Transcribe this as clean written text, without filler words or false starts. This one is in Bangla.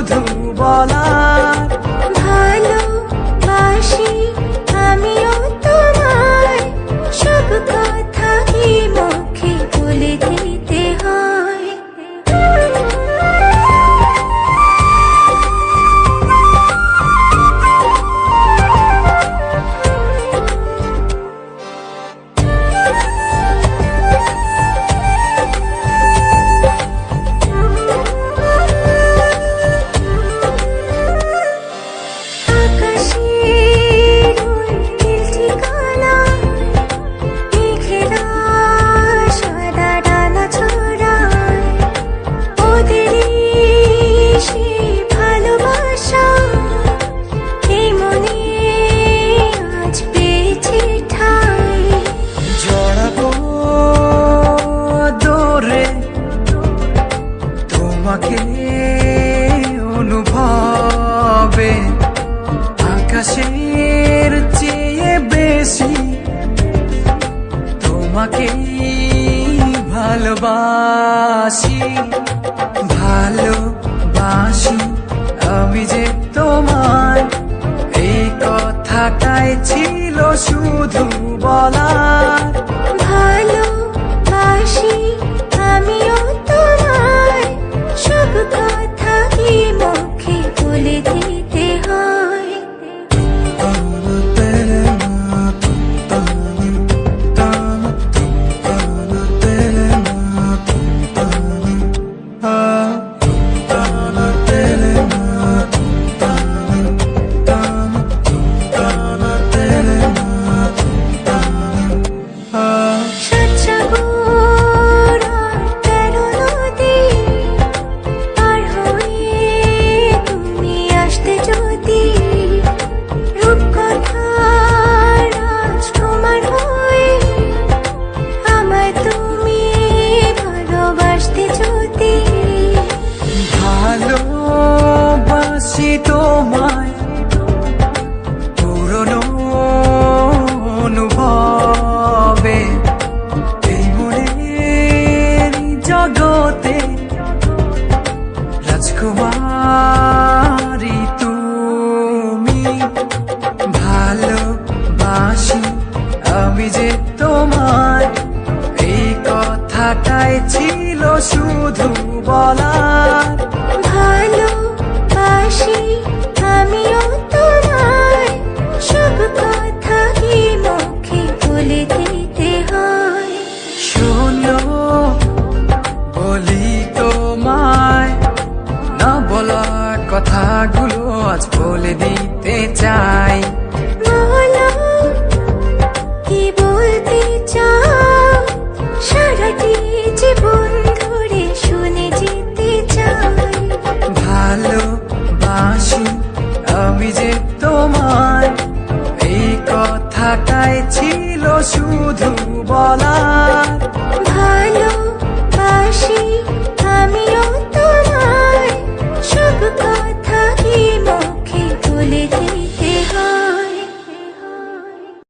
শুধু বলার। ভালোবাসি আমিও তোমায়, সব কথা কি মুখে বলে দিতে হয়? তোমাকে অনুভবে আকাশের চেয়ে বেশি তোমাকে ভালোবাসি। ভালোবাসি আমি যে তোমায়, এই কথাটাই ছিল শুধু বলার। ভালোবাসি আমিও তোমায়, সব কথা কি মুখে বলে দিতে হয়? ভালোবাসি তোমায় পুরনো অনুভবে, এই মনের জগতে রাজকুমারী তুমি। ভালোবাসি আমি যে তোমায়, এই কথাটাই ছিল শুধু বলার। ভালোবাসি আমিও তোমায়, সব কথা কি মুখে বলে দিতে হয়? শোনো বলি তোমায়, না বলা কথাগুলো আজ বলে দিতে চাই।